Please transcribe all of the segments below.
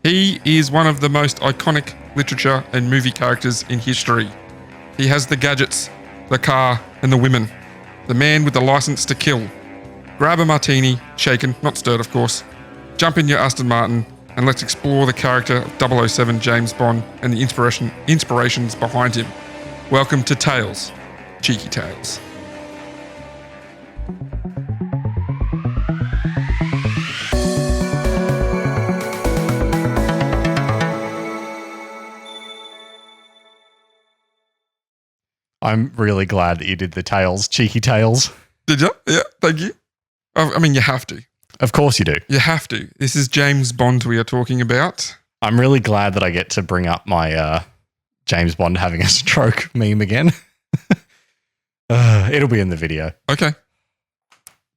He is one of the most iconic literature and movie characters in history. He has the gadgets, the car, and the women. The man with the license to kill. Grab a martini, shaken, not stirred of course. Jump in your Aston Martin, and let's explore the character of 007 James Bond and the inspirations behind him. Welcome to Tales, Cheeky Tales. I'm really glad that you did the tales, cheeky tales. Did you? Yeah, thank you. I mean, you have to. Of course you do. You have to. This is James Bond we are talking about. I'm really glad that I get to bring up my James Bond having a stroke meme again. It'll be in the video. Okay.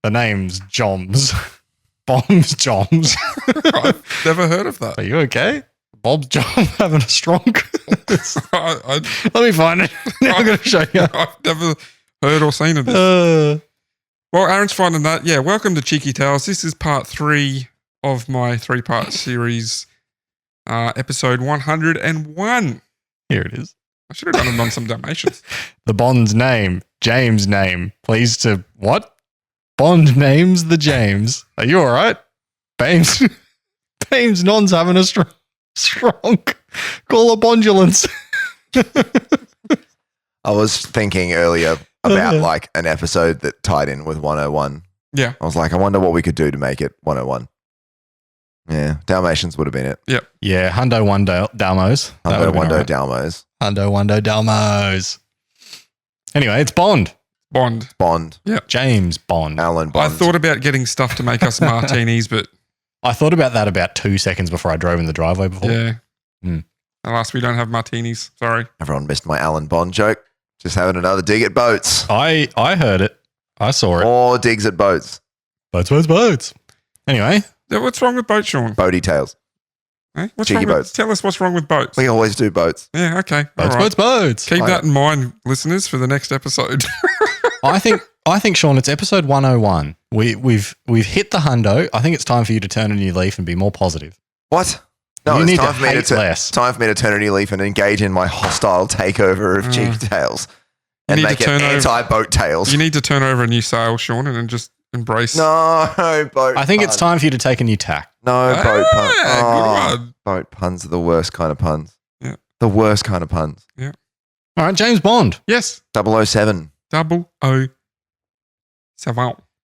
The name's Joms. Bombs Joms. I've never heard of that. Are you okay? Bob's John having a stroke. Let me find it. Now I'm going to show you. I've never heard or seen of this. Well, Aaron's finding that. Yeah, welcome to Cheeky Tales. This is part 3 of my 3-part series, episode 101. Here it is. I should have done it on some Dalmatians. The Bond's name, James' name. Please to what? Bond names the James. Are you all right? Bames non's having a strong. Call a bondulance. I was thinking earlier about like an episode that tied in with 101. Yeah. I was like, I wonder what we could do to make it 101. Yeah. Dalmatians would have been it. Yep. Yeah. Hundo Wundo Dalmos. Hundo Wundo Dalmos. Hundo Wundo Dalmos. Anyway, it's Bond. Bond. Yeah. James Bond. Alan Bond. I thought about getting stuff to make us martinis, but I thought about that about 2 seconds before I drove in the driveway before. yeah. Mm. Alas, we don't have martinis. Sorry. Everyone missed my Alan Bond joke. Just having another dig at boats. I heard it. I saw it. More digs at boats. Boats. Anyway. Yeah, what's wrong with boats, Sean? Boaty tales. Eh? What's Cheeky wrong with, boats. tell us what's wrong with boats. We always do boats. Yeah, okay. All right. Boats. Keep that in mind, listeners, for the next episode. I think, Sean, it's episode 101. We've hit the hundo. I think it's time for you to turn a new leaf and be more positive. What? No, You it's need time to for me hate less. time for me to turn a new leaf and engage in my hostile takeover of Cheeky Tales. And need to make it turn over- anti-boat tales. You need to turn over a new sail, Sean, and then just embrace. No, boat I think pun. it's time for you to take a new tack. No, boat puns. Good one. Boat puns are the worst kind of puns. Yeah. The worst kind of puns. Yeah. All right, James Bond. Yes. 007. 007.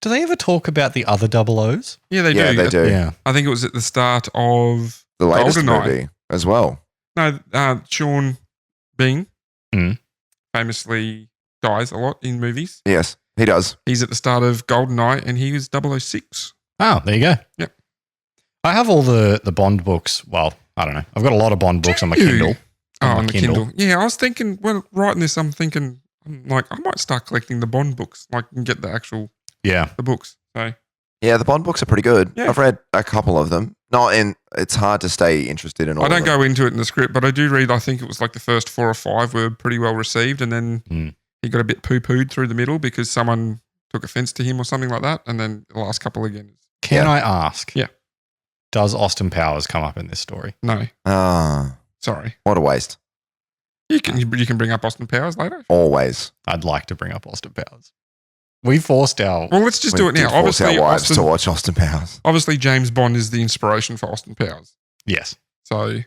Do they ever talk about the other double O's? Yeah, they Yeah, do. they do. Yeah. I think it was at the start of The latest GoldenEye. movie as well. No, Sean Bean Mm. famously dies a lot in movies. Yes, he does. He's at the start of GoldenEye and he was 006. Oh, there you go. Yep. I have all the Bond books. Well, I don't know. I've got a lot of Bond books on my you? Kindle. On the Kindle. Yeah, I was thinking, when writing this, I'm like, I might start collecting the Bond books, like, and get the actual, Yeah. the books. So, Yeah, the Bond books are pretty good. Yeah. I've read a couple of them. It's hard to stay interested in all I don't of them. go into it in the script, but I do read, I think it was like the first 4 or 5 were pretty well received, and then he got a bit poo-pooed through the middle because someone took offense to him or something like that, and then the last couple again. Can I ask? Yeah. Does Austin Powers come up in this story? No, Ah, sorry. what a waste. You can bring up Austin Powers later. Always. I'd like to bring up Austin Powers. We forced our... Well, let's just We do it did now. force Obviously, our wives to watch Austin Powers. obviously, James Bond is the inspiration for Austin Powers. Yes. So,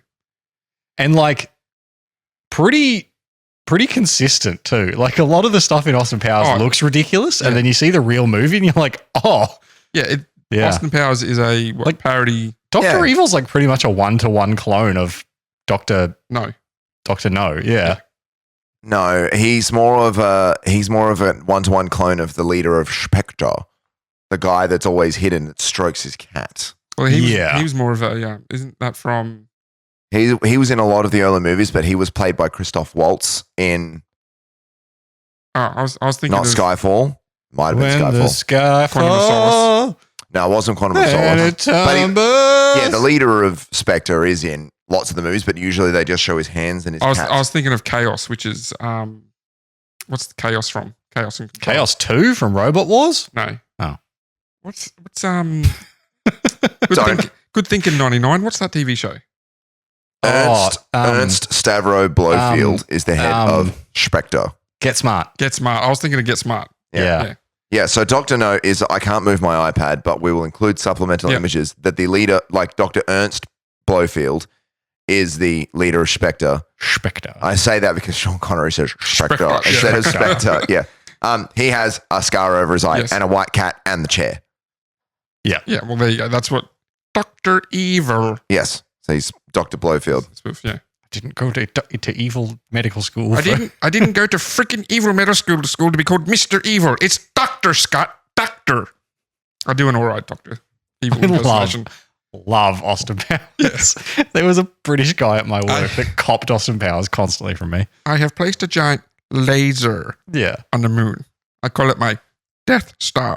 And like pretty consistent too. Like a lot of the stuff in Austin Powers looks ridiculous, and then you see the real movie and you're like, oh, yeah, yeah. Austin Powers is a parody. Dr. Evil's like pretty much a 1-to-1 clone of Dr. No. Yeah. No, he's more of a 1-to-1 clone of the leader of Spectre, the guy that's always hidden that strokes his cat. Well, he was more of a isn't that from? He was in a lot of the early movies, but he was played by Christoph Waltz in. I was thinking not of Skyfall. Might have been When Skyfall. the sky Quantum of Solace. No, it wasn't Quantum of Solace. The leader of Spectre is in lots of the movies, but usually they just show his hands and his cat. I was thinking of Chaos, which is what's the Chaos from? Chaos and Control. Chaos 2 from Robot Wars? No. Oh. Good Thinking 99. What's that TV show? Ernst Stavro Blofeld is the head of Spectre. Get Smart. Get Smart. I was thinking of Get Smart. Yeah. Yeah, so Dr. No is, I can't move my iPad, but we will include supplemental images that the leader, like Dr. Ernst Blofeld, is the leader of Spectre. Spectre. I say that because Sean Connery says Spectre instead of Spectre. Yeah. He has a scar over his eye and a white cat and the chair. Yeah. Yeah, well, there you go. That's what Dr. Evil. Yes. So he's Dr. Blofeld. Yeah. Didn't go to evil medical school. I didn't go to freaking evil medical school to be called Mr. Evil. It's Dr. Scott. Doctor. I'm doing all right, Doctor. Evil impersonation. Love Austin Powers. Yes. There was a British guy at my work that copped Austin Powers constantly from me. I have placed a giant laser on the moon. I call it my Death Star.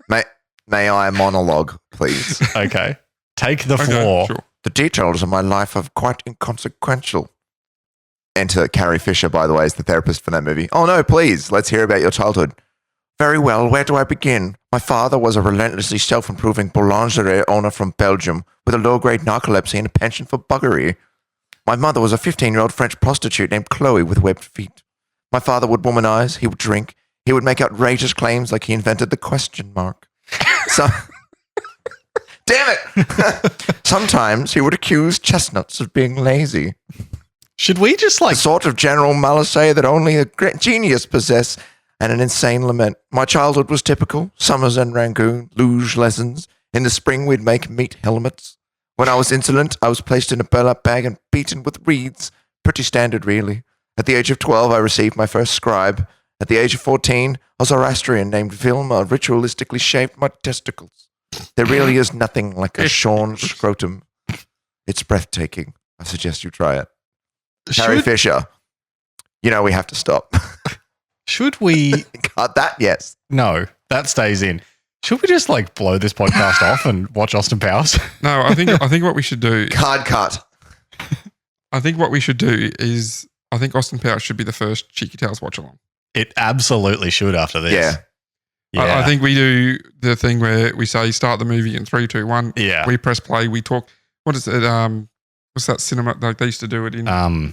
May I monologue, please? Okay. Take the floor. Sure. The details of my life are quite inconsequential. Enter Carrie Fisher, by the way, is the therapist for that movie. Oh no, please, let's hear about your childhood. Very well, where do I begin? My father was a relentlessly self-improving boulangerie owner from Belgium with a low-grade narcolepsy and a penchant for buggery. My mother was a 15-year-old French prostitute named Chloe with webbed feet. My father would womanize, he would drink, he would make outrageous claims like he invented the question mark. So... Damn it! Sometimes he would accuse chestnuts of being lazy. Should we just The sort of general malice that only a great genius possess, and an insane lament. My childhood was typical. Summers in Rangoon, luge lessons. In the spring we'd make meat helmets. When I was insolent, I was placed in a burlap bag and beaten with reeds. Pretty standard, really. At the age of 12, I received my first scribe. At the age of 14, a Zoroastrian named Vilma ritualistically shaved my testicles. There really is nothing like a shorn scrotum. It's breathtaking. I suggest you try it. Carrie Fisher, we have to stop. Should we... Cut that? Yes. No, that stays in. Should we just blow this podcast off and watch Austin Powers? No, I think what we should do... Card cut. I think what we should do is... I think Austin Powers should be the first Cheeky Tales watch along. It absolutely should after this. Yeah. I think we do the thing where we say start the movie in 3, 2, 1. Yeah. We press play. We talk. What is it? What's that cinema? Like they used to do it in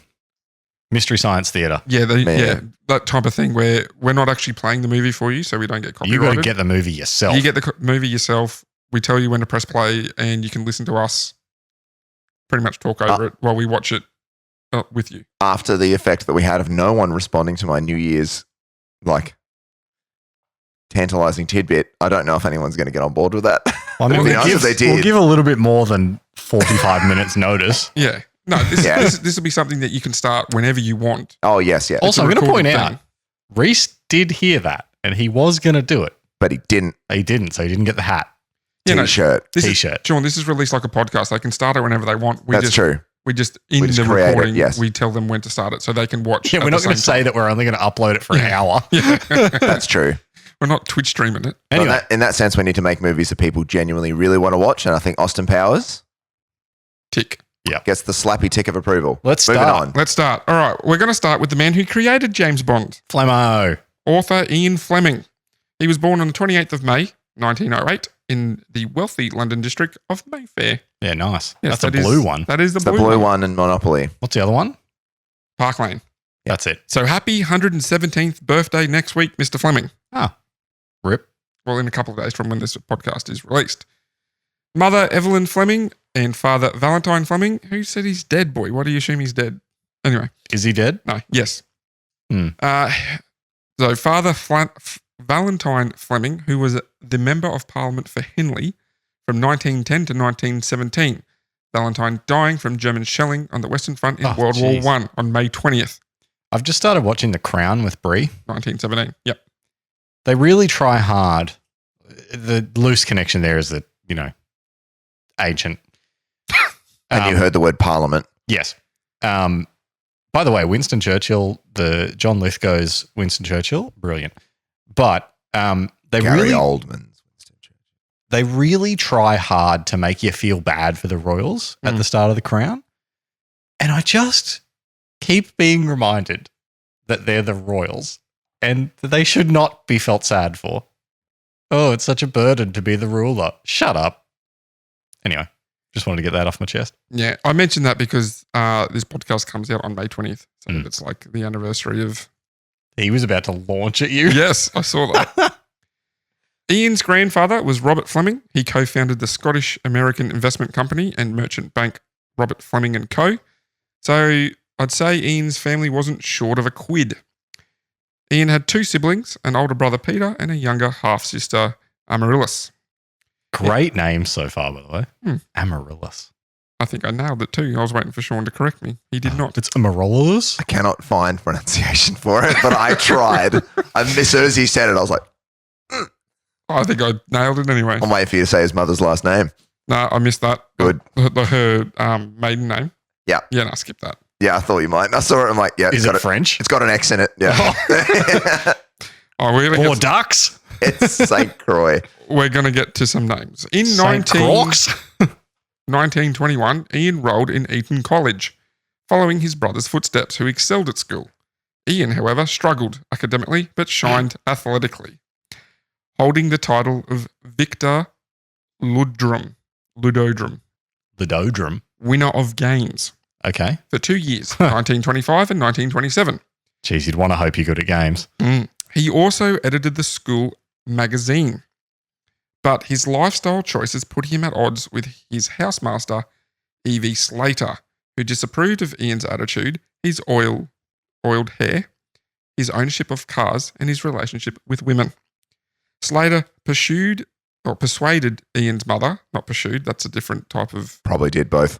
Mystery Science Theatre. Yeah, that type of thing where we're not actually playing the movie for you, so we don't get copyrighted. You got to get the movie yourself. You get the movie yourself. We tell you when to press play, and you can listen to us pretty much talk over it while we watch it with you. After the effect that we had of no one responding to my New Year's tantalizing tidbit, I don't know if anyone's going to get on board with that. I mean, we'll give a little bit more than 45 minutes notice. Yeah. No, this will be something that you can start whenever you want. Oh, yes, yeah. Also, I'm going to point out, Reese did hear that, and he was going to do it. But he didn't. He didn't, so he didn't get the hat. T-shirt. Sean, this is released like a podcast. They can start it whenever they want. That's true. We just recording, we tell them when to start it so they can watch. Yeah, we're not going to say that we're only going to upload it for an hour. Yeah. That's true. We're not Twitch streaming it. Anyway. In that sense, we need to make movies that people genuinely really want to watch. And I think Austin Powers tick. Yeah. Gets the slappy tick of approval. Let's Moving start. on. Let's start. All right. We're going to start with the man who created James Bond. Flemo. Author Ian Fleming. He was born on the 28th of May, 1908, in the wealthy London district of Mayfair. Yeah, nice. Yes, that's the blue one. That is the blue, blue one in Monopoly. What's the other one? Park Lane. That's it. So happy 117th birthday next week, Mr. Fleming. Ah, rip. Well, in a couple of days from when this podcast is released. Mother Evelyn Fleming and father Valentine Fleming. Who said he's dead, boy? Why do you assume he's dead? Anyway. Is he dead? No. Yes. So father Valentine Fleming, who was the Member of Parliament for Henley from 1910 to 1917. Valentine dying from German shelling on the Western Front in World War I on May 20th. I've just started watching The Crown with Brie. 1917, yep. They really try hard. The loose connection there is that, ancient. And you heard the word Parliament. Yes. By the way, Winston Churchill, the John Lithgow's Winston Churchill, brilliant. But they Gary Oldman's Winston Churchill. They really try hard to make you feel bad for the royals at the start of The Crown. And I just keep being reminded that they're the royals and that they should not be felt sad for. Oh, it's such a burden to be the ruler. Shut up. Anyway. Just wanted to get that off my chest. Yeah, I mentioned that because this podcast comes out on May 20th. So Mm. it's like the anniversary of... He was about to launch at you. Yes, I saw that. Ian's grandfather was Robert Fleming. He co-founded the Scottish-American investment company and merchant bank Robert Fleming and Co. So I'd say Ian's family wasn't short of a quid. Ian had 2 siblings, an older brother Peter and a younger half-sister Amaryllis. Great name so far, by the way. Hmm. Amaryllis. I think I nailed it too. I was waiting for Sean to correct me. He did not. It's Amaryllis? I cannot find pronunciation for it, but I tried. As soon as he said it, I was like, I think I nailed it anyway. I'm waiting for you to say his mother's last name. No, I missed that. Good. Her maiden name. Yeah. Yeah, no, skip that. Yeah, I thought you might. I saw it. I'm like, yeah. Is it French? It's got an X in it. Yeah. Oh, we're Or gonna get, ducks? It's St. Croix. we're gonna get to some names. In Saint Croix? 1921, Ian enrolled in Eton College, following his brother's footsteps, who excelled at school. Ian, however, struggled academically but shined athletically, holding the title of Victor Ludodrum, Ludodrum. winner of games, Okay. for 2 years, 1925 and 1927. Jeez, you'd want to hope you're good at games. He also edited the school magazine, but his lifestyle choices put him at odds with his housemaster, Evie Slater, who disapproved of Ian's attitude, his oiled hair, his ownership of cars, and his relationship with women. Slater persuaded Ian's mother, not pursued, that's a different type of... Probably did both.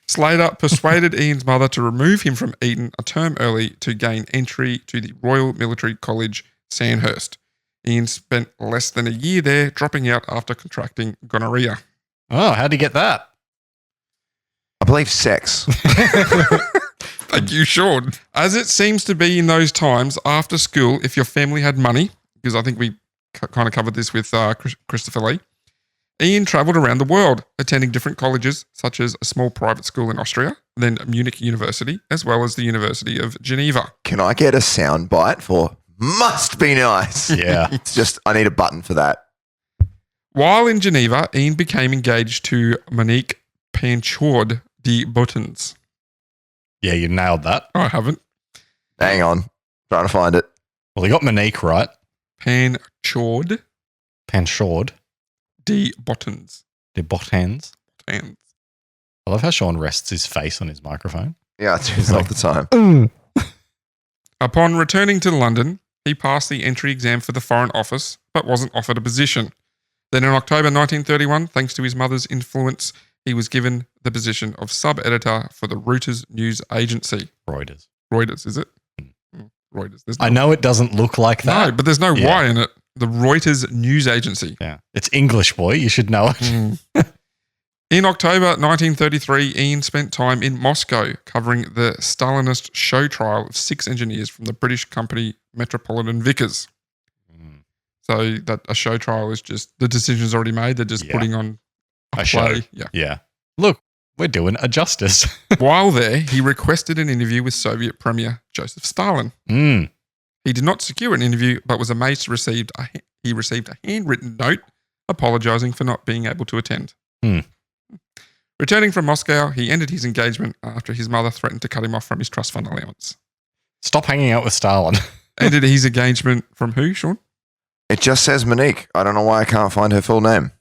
Slater persuaded Ian's mother to remove him from Eton a term early to gain entry to the Royal Military College, Sandhurst. Ian spent less than a year there, dropping out after contracting gonorrhea. Oh, how'd he get that? I believe sex. Thank you, Sean. As it seems to be in those times, after school, if your family had money, because I think we kind of covered this with Christopher Lee, Ian travelled around the world, attending different colleges, such as a small private school in Austria, then Munich University, as well as the University of Geneva. Can I get a sound bite for must be nice? Yeah. It's just, I need a button for that. While in Geneva, Ian became engaged to Monique Panchaud de Bottens. Yeah, you nailed that. I haven't. Hang on. Trying to find it. Well, he got Monique right. Panchaud Panchaud de Bottens. de Bottens. And I love how Sean rests his face on his microphone. Yeah, I do that all the time. upon returning to London, he passed the entry exam for the Foreign Office, but wasn't offered a position. Then in October 1931, thanks to his mother's influence, he was given the position of sub-editor for the Reuters news agency. Reuters. Reuters, is it? Reuters. There's I know it doesn't look like that. No, but there's no Yeah. Y in it. The Reuters news agency. Yeah. It's English, boy. You should know it. In October 1933, Ian spent time in Moscow covering the Stalinist show trial of 6 engineers from the British company Metropolitan Vickers. So that a show trial is just, the decision's already made. They're just Yeah. putting on a show. play. Yeah. Yeah. Look, we're doing a justice. While there, he requested an interview with Soviet Premier Joseph Stalin. He did not secure an interview, but was amazed to receive he received a handwritten note apologizing for not being able to attend. Returning from Moscow, he ended his engagement after his mother threatened to cut him off from his trust fund allowance. Stop hanging out with Stalin. Ended his engagement from who, Sean? It just says Monique. I don't know why I can't find her full name.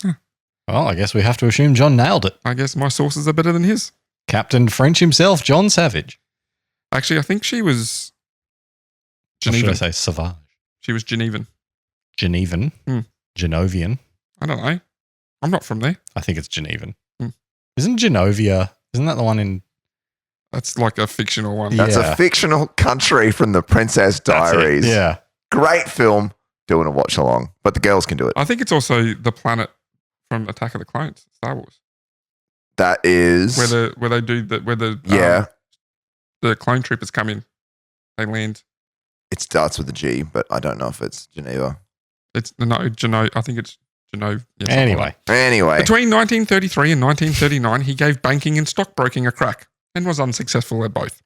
Well, I guess we have to assume John nailed it. I guess my sources are better than his. Captain French himself, John Savage. Actually, I think she was Or should I Genevan. say Savage? She was Genevan. Genevan. Genovian. I don't know. I'm not from there. I think it's Genevan. Isn't Genovia, isn't that the one in... That's like a fictional one. That's Yeah. a fictional country from the Princess That's it. Diaries. Yeah. Great film. Doing a watch along, but the girls can do it. I think it's also the planet from Attack of the Clones, Star Wars, That is where they do the the clone troopers come in, they land. It starts with a G, but I don't know if it's Geneva. It's no Geno. I think it's Geno. Yeah, Anyway. Anyway, between 1933 and 1939, he gave banking and stockbroking a crack and was unsuccessful at both.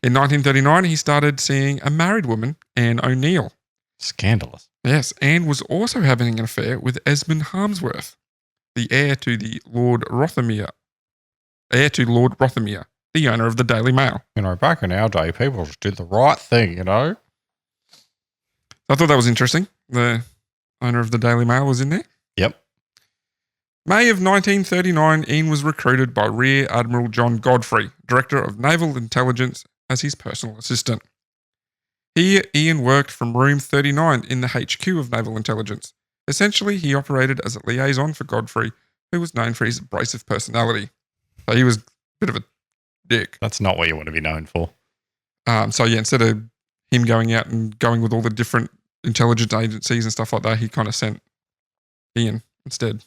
In 1939, he started seeing a married woman, Anne O'Neill. Scandalous. Yes, Anne was also having an affair with Esmond Harmsworth. the heir to Lord Rothermere, the owner of the Daily Mail. Back in our day, people just did the right thing, I thought that was interesting. The owner of the Daily Mail was in there. Yep. May of 1939, Ian was recruited by Rear Admiral John Godfrey, Director of Naval Intelligence, as his personal assistant. Here, Ian worked from Room 39 in the HQ of Naval Intelligence. Essentially, he operated as a liaison for Godfrey, who was known for his abrasive personality. So he was a bit of a dick. That's not what you want to be known for. Instead of him going out and going with all the different intelligence agencies and stuff like that, he kind of sent Ian instead.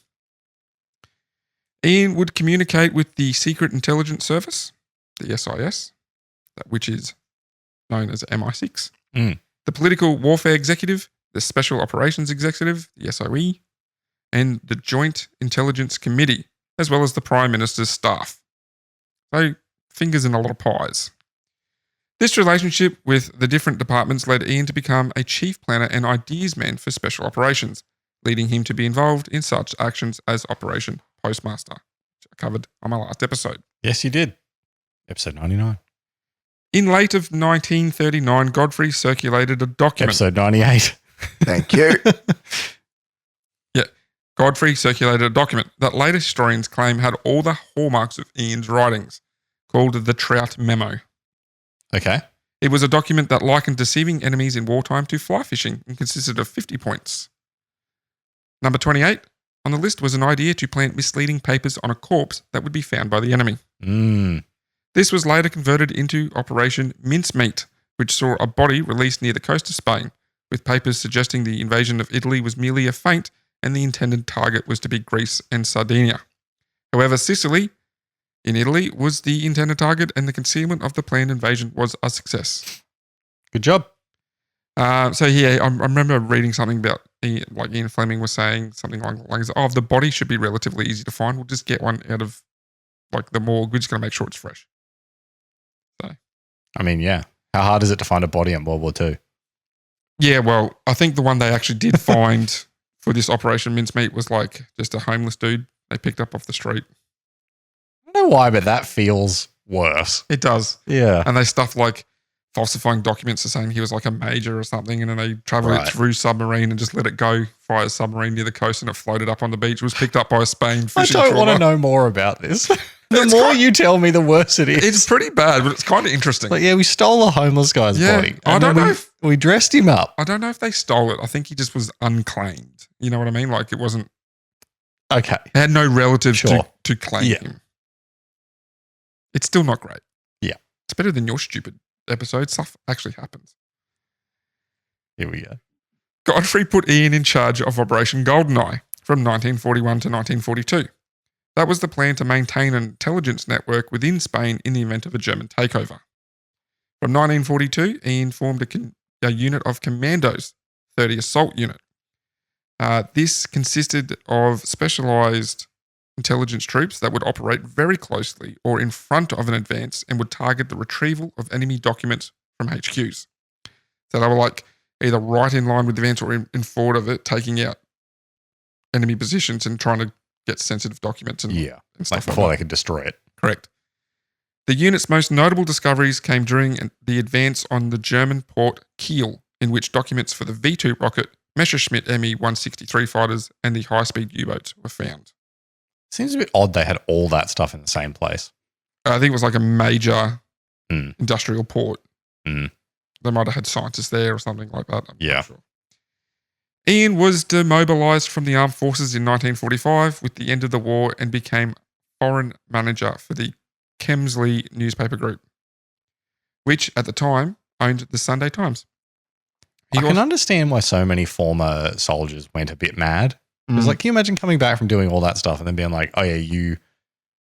Ian would communicate with the Secret Intelligence Service, the SIS, which is known as MI6, the Political Warfare Executive, the Special Operations Executive, the SOE, and the Joint Intelligence Committee, as well as the Prime Minister's staff. So, fingers in a lot of pies. This relationship with the different departments led Ian to become a chief planner and ideas man for special operations, leading him to be involved in such actions as Operation Postmaster, which I covered on my last episode. Yes, you did. Episode 99. In late of 1939, Godfrey circulated a document. Episode 98. Thank you. Godfrey circulated a document that later historians claim had all the hallmarks of Ian's writings, called the Trout Memo. Okay. It was a document that likened deceiving enemies in wartime to fly fishing and consisted of 50 points. Number 28 on the list was an idea to plant misleading papers on a corpse that would be found by the enemy. This was later converted into Operation Mincemeat, which saw a body released near the coast of Spain, with papers suggesting the invasion of Italy was merely a feint and the intended target was to be Greece and Sardinia. However, Sicily in Italy was the intended target and the concealment of the planned invasion was a success. Good job. I remember reading something about Ian Fleming was saying something along the lines of, the body should be relatively easy to find. We'll just get one out of the morgue. We're just going to make sure it's fresh. So, yeah. How hard is it to find a body in World War II? Yeah, well, I think the one they actually did find for this Operation Mincemeat was just a homeless dude they picked up off the street. I don't know why, but that feels worse. It does. Yeah. And they stuffed falsifying documents to saying he was a major or something, and then they traveled it through submarine and just let it go via submarine near the coast, and it floated up on the beach. It was picked up by a Spain fishing I don't trawler. want to know more about this. The more you tell me, the worse it is. It's pretty bad, but it's kind of interesting. We stole a homeless guy's body. I don't know if we dressed him up. I don't know if they stole it. I think he just was unclaimed. You know what I mean? It wasn't. Okay. They had no relatives to claim him. It's still not great. Yeah. It's better than your stupid episode. Stuff actually happens. Here we go. Godfrey put Ian in charge of Operation Goldeneye from 1941 to 1942. That was the plan to maintain an intelligence network within Spain in the event of a German takeover. From 1942, Ian formed a unit of commandos, 30 Assault Unit. This consisted of specialised intelligence troops that would operate very closely or in front of an advance and would target the retrieval of enemy documents from HQs. So they were either right in line with the advance or in forward of it, taking out enemy positions and trying to get sensitive documents and stuff before they could destroy it. Correct. The unit's most notable discoveries came during the advance on the German port Kiel, in which documents for the V2 rocket, Messerschmitt Me-163 fighters, and the high-speed U-boats were found. Seems a bit odd they had all that stuff in the same place. I think it was a major industrial port. They might have had scientists there or something like that. I'm not sure. Ian was demobilised from the armed forces in 1945 with the end of the war and became foreign manager for the Kemsley newspaper group, which at the time owned the Sunday Times. I can understand why so many former soldiers went a bit mad. It's can you imagine coming back from doing all that stuff and then being oh yeah, you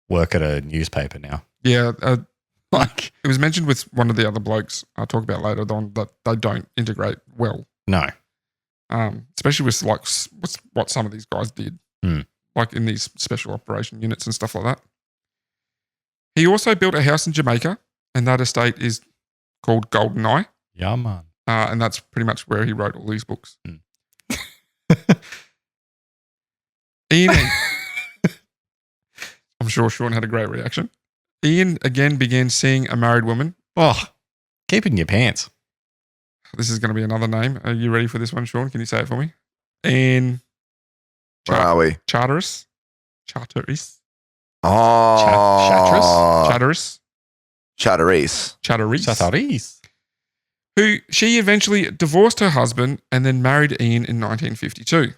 work at a newspaper now? Yeah. It was mentioned with one of the other blokes I'll talk about later on that they don't integrate well. No. Especially with what some of these guys did, in these special operation units and stuff like that. He also built a house in Jamaica, and that estate is called Goldeneye. Yeah, man. And that's pretty much where he wrote all these books. Ian, sure Sean had a great reaction. Ian again began seeing a married woman. Oh, keep it in your pants. This is going to be another name. Are you ready for this one, Sean? Can you say it for me? Ian Where are we? Charteris. Oh. Charteris. Chatteris. Who she eventually divorced her husband and then married Ian in 1952.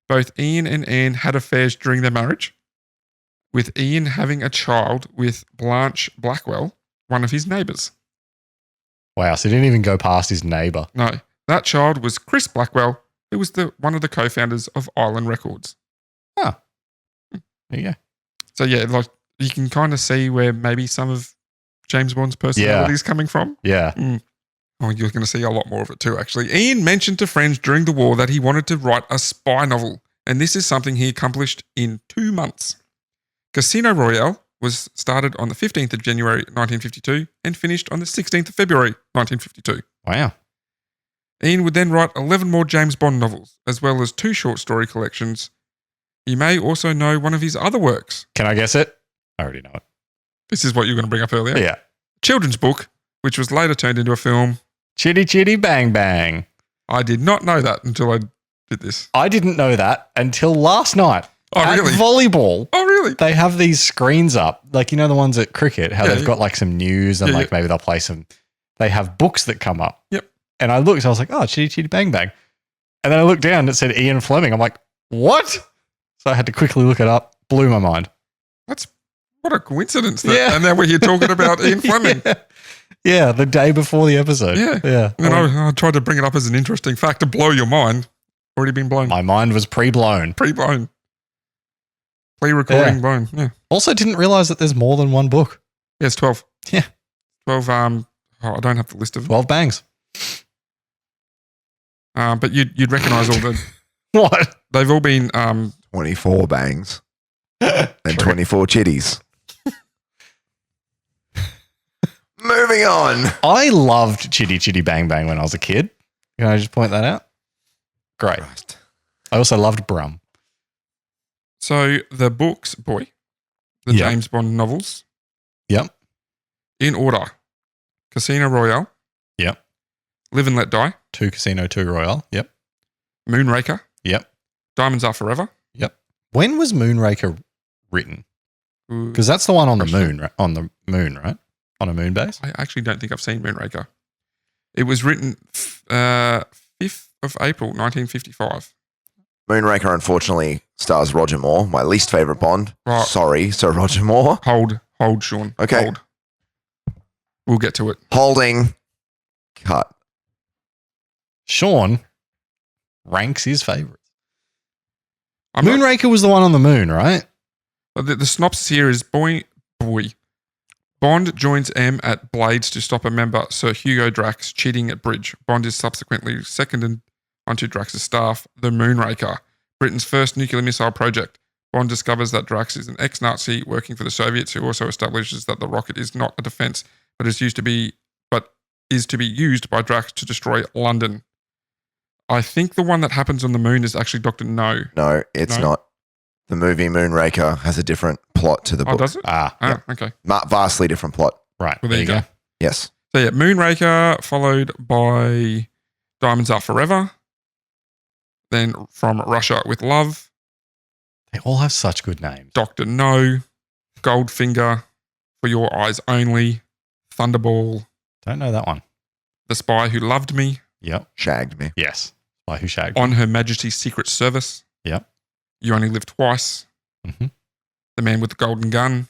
Both Ian and Anne had affairs during their marriage, with Ian having a child with Blanche Blackwell, one of his neighbours. Wow, so he didn't even go past his neighbour. No, that child was Chris Blackwell, who was one of the co-founders of Island Records. There you go. So yeah, like you can kind of see where maybe some of James Bond's personality is coming from. Yeah. Oh, you're going to see a lot more of it too, actually. Ian mentioned to friends during the war that he wanted to write a spy novel, and this is something he accomplished in 2 months. Casino Royale was started on the 15th of January 1952 and finished on the 16th of February 1952. Wow. Ian would then write 11 more James Bond novels, as well as 2 short story collections. You may also know one of his other works. Can I guess it? I already know it. This is what you were going to bring up earlier. Yeah. Children's book, which was later turned into a film. Chitty Chitty Bang Bang. I did not know that until I did this. I didn't know that until last night. Oh, at really? Volleyball. Oh, really? They have these screens up, like, you know, the ones at cricket, how Yeah, they've got like some news and like maybe they'll play some, they have books that come up. Yep. And I looked, I was like, oh, Chitty Chitty Bang Bang. And then I looked down and it said Ian Fleming. I'm like, what? So I had to quickly look it up. Blew my mind. What a coincidence. And now we're here talking about Ian Fleming. Yeah, the day before the episode. Yeah. And I tried to bring it up as an interesting fact to blow your mind. Already been blown. My mind was pre-blown. Pre-blown. Pre-recording blown. Yeah. Also didn't realize that there's more than one book. Yeah, it's 12. Yeah. 12, I don't have the list of them. 12 bangs. But you'd recognize all the... What? They've all been... 24 bangs and 24 chitties. Moving on. I loved Chitty Chitty Bang Bang when I was a kid. Can I just point that out? Great. Christ. I also loved Brum. So the books, the Yep. James Bond novels, Yep. in order. Casino Royale. Yep. Live and Let Die. 2 Casino, 2 Royale. Yep. Moonraker. Yep. Diamonds Are Forever. Yep. When was Moonraker written? Ooh, Because that's the one on the Question. moon, right? On the moon, right? On a moon base? I actually don't think I've seen Moonraker. It was written 5th of April, 1955. Moonraker, unfortunately, stars Roger Moore, my least favorite Bond. Right. Sorry, Sir Roger Moore. Hold, Sean. Okay. Hold. We'll get to it. Holding. Cut. Sean ranks his favorites. I'm not- Moonraker was the one on the moon, right? the synopsis here is boy. Bond joins M at Blades to stop a member, Sir Hugo Drax, cheating at bridge. Bond is subsequently seconded onto Drax's staff, the Moonraker, Britain's first nuclear missile project. Bond discovers that Drax is an ex-Nazi working for the Soviets, who also establishes that the rocket is not a defense, but is to be used by Drax to destroy London. I think the one that happens on the moon is actually Dr. No. No, it's No? not. The movie Moonraker has a different plot to the Oh, book. does it? Ah, Okay. Vastly different plot. right. Well, there you go. Yes. So yeah, Moonraker followed by Diamonds Are Forever. Then From Russia with Love, They all have such good names. Dr. No, Goldfinger, For Your Eyes Only, Thunderball, Don't know that one. The Spy Who Loved Me, Yep. Shagged me. Yes. Why who shagged? On Her Majesty's Secret Service, Yep. You Only Live Twice, Mm-hmm. The Man with the Golden Gun.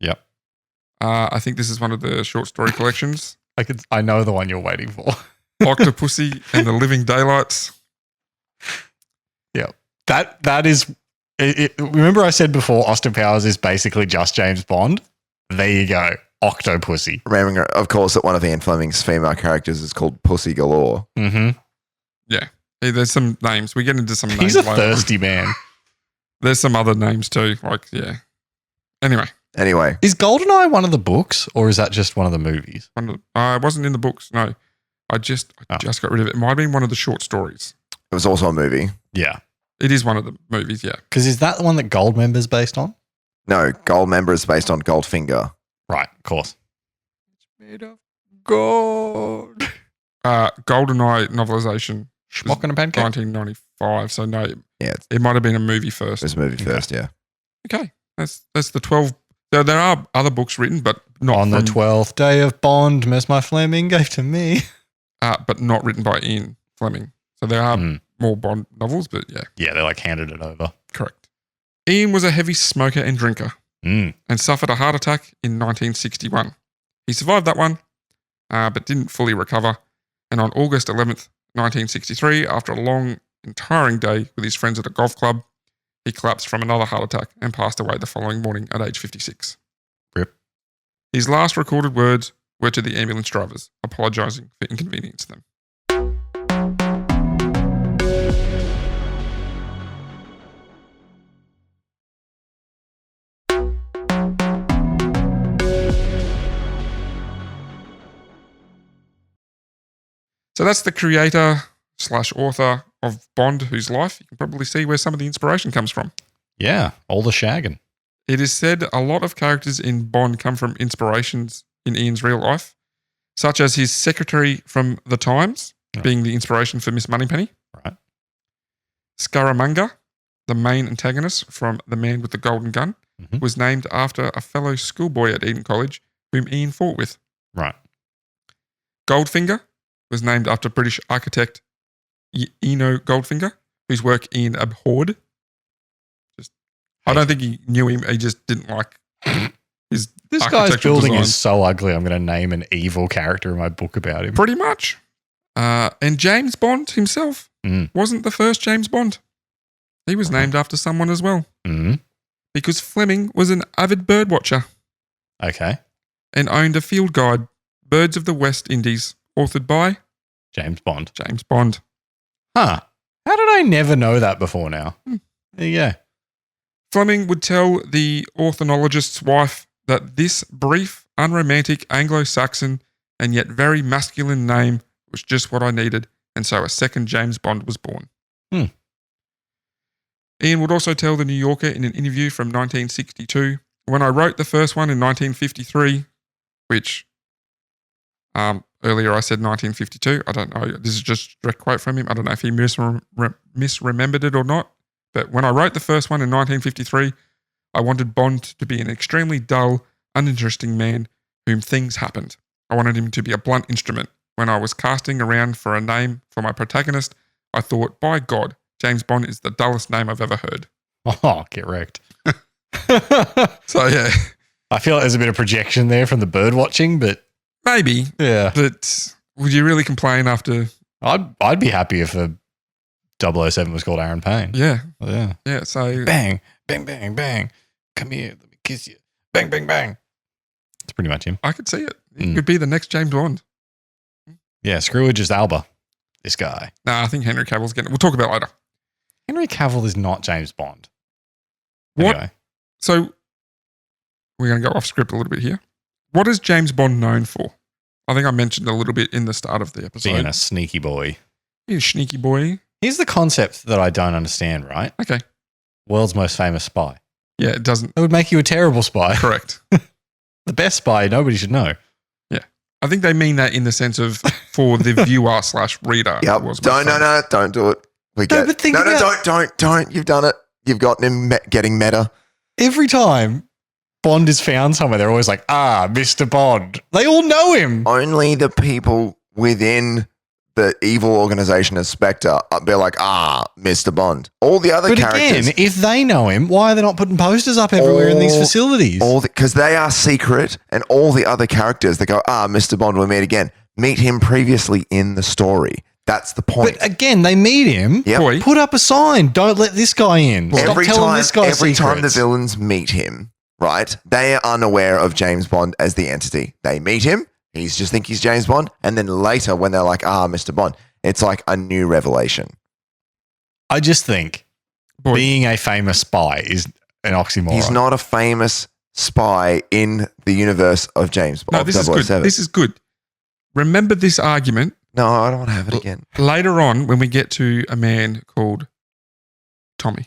Yep. I think this is one of the short story collections. I know the one you're waiting for. Octopussy and the Living Daylights. That is. Remember I said before, Austin Powers is basically just James Bond. There you go, Octopussy. Remembering, of course, that one of Ian Fleming's female characters is called Pussy Galore. Mm-hmm. Hey, there's some names. We get into some names He's a later. thirsty man. There's some other names too. Anyway, Anyway, Is Goldeneye one of the books, or is that just one of the movies? it wasn't in the books. No, I just got rid of it. It might have been one of the short stories. it was also a movie. Yeah. It is one of the movies. Yeah. Because is that the one that Goldmember's based on? No, Goldmember is based on Goldfinger. Right, of course. It's made of gold. GoldenEye novelization. Schmuck and a pancake? 1995. So no, Yeah, it might have been a movie first. it was a movie first, yeah. Okay, that's the 12. There are other books written, but not On the 12th day of Bond, Miss My Fleming gave to me. but not written by Ian Fleming. So there are Mm. more Bond novels, but yeah, Yeah, they like handed it over. correct. Ian was a heavy smoker and drinker Mm. and suffered a heart attack in 1961. He survived that one, but didn't fully recover. And on August 11th, 1963, after a long and tiring day with his friends at a golf club, he collapsed from another heart attack and passed away the following morning at age 56. Rip. His last recorded words were to the ambulance drivers, apologising for inconveniencing them. So that's the creator / author of Bond, whose life you can probably see where some of the inspiration comes from. Yeah, all the shagging. It is said a lot of characters in Bond come from inspirations in Ian's real life, such as his secretary from The Times, being the inspiration for Miss Moneypenny. Right. Scaramanga, the main antagonist from The Man with the Golden Gun, Mhm. was named after a fellow schoolboy at Eton College whom Ian fought with. Right. Goldfinger was named after British architect Eno Goldfinger, whose work Ian abhorred. I don't think he knew him. He just didn't like his This guy's architectural building design. is so ugly. I'm going to name an evil character in my book about him. Pretty much. And James Bond himself Mm. wasn't the first James Bond. He was named after someone as well, Mm. because Fleming was an avid bird watcher Okay. and owned a field guide, Birds of the West Indies, authored by James Bond. James Bond. Huh. How did I never know that before now? Hmm. There you go. Fleming would tell the ornithologist's wife that this brief, unromantic Anglo-Saxon and yet very masculine name was just what I needed, and so a second James Bond was born. Hmm. Ian would also tell the New Yorker in an interview from 1962, when I wrote the first one in 1953, which earlier I said 1952. I don't know. This is just a direct quote from him. I don't know if he misremembered it or not. But when I wrote the first one in 1953, I wanted Bond to be an extremely dull, uninteresting man whom things happened. I wanted him to be a blunt instrument. When I was casting around for a name for my protagonist, I thought, by God, James Bond is the dullest name I've ever heard. Oh, get wrecked. So, yeah, I feel like there's a bit of projection there from the bird watching, but maybe. yeah. But would you really complain after? I'd be happy if a 007 was called Aaron Payne. Yeah, Yeah. yeah. So, Bang, bang, bang, bang. Come here, let me kiss you. Bang, bang, bang. That's pretty much him. I could see it. It Mm. could be the next James Bond. Yeah, screw Idris Elba. This guy. Nah, I think Henry Cavill's getting it. We'll talk about it later. Henry Cavill is not James Bond. What? Anyway, So, we're going to go off script a little bit here. What is James Bond known for? I think I mentioned a little bit in the start of the episode. being a sneaky boy. He's a sneaky boy. Here's the concept that I don't understand, right? Okay. World's most famous spy. Yeah, it doesn't. That would make you a terrible spy. Correct. The best spy, nobody should know. I think they mean that in the sense of for the viewer / reader. Yep. Don't do it. We get but think no, about- don't. You've done it. You've gotten him getting meta. Every time Bond is found somewhere, they're always like, Mr. Bond. They all know him. Only the people within the evil organization of Spectre be like, Mr. Bond. All the other But characters, again, if they know him, why are they not putting posters up everywhere in these facilities? because they are secret, and all the other characters that go, Mr. Bond, we'll meet again. Meet him previously in the story. That's the point. But again, they meet him. Yep. Boy, Put up a sign. Don't let this guy in. Stop every telling time, this guy every time the secrets. villains meet him, right? They are unaware of James Bond as the entity. They meet him. He's just think he's James Bond, and then later when they're like, Mr. Bond, it's like a new revelation. I just think boy, being a famous spy is an oxymoron. He's not a famous spy in the universe of James Bond. no, this is good. 007. This is good. Remember this argument No, I don't want to have it again. later on when we get to a man called Tommy.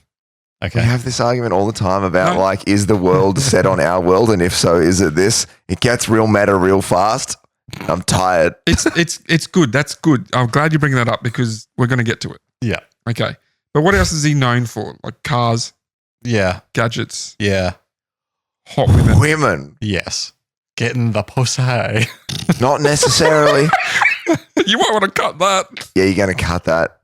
We Okay. have this argument all the time about No. like, is the world set on our world? And if so, is it this? It gets real meta real fast. I'm tired. It's good. That's good. I'm glad you bring that up because we're going to get to it. Yeah. Okay. But what else is he known for? Like cars, Yeah. gadgets, Yeah. hot women. Women, Yes. Getting the pussy. not necessarily. You might want to cut that. Yeah, you're going to cut that.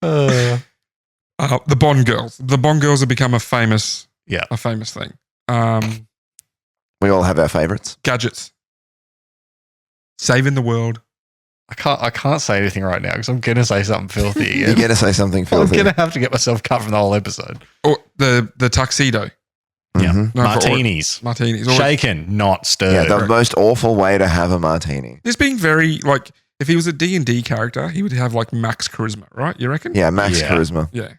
The Bond girls. The Bond girls have become a famous Yeah. thing. We all have our favorites. Gadgets. Saving the world. I can't say anything right now because I'm gonna say something filthy You're again. going to say something I'm filthy. gonna have to get myself cut from the whole episode. Or the tuxedo. Yeah. Mhm. No, for Martinis. Martinis. Or Shaken, not Yeah, stirred. the most awful way to have a martini. just being very, like, if he was a D&D character, he would have, like, max charisma, right? You reckon? Yeah, max Yeah. charisma. Yeah.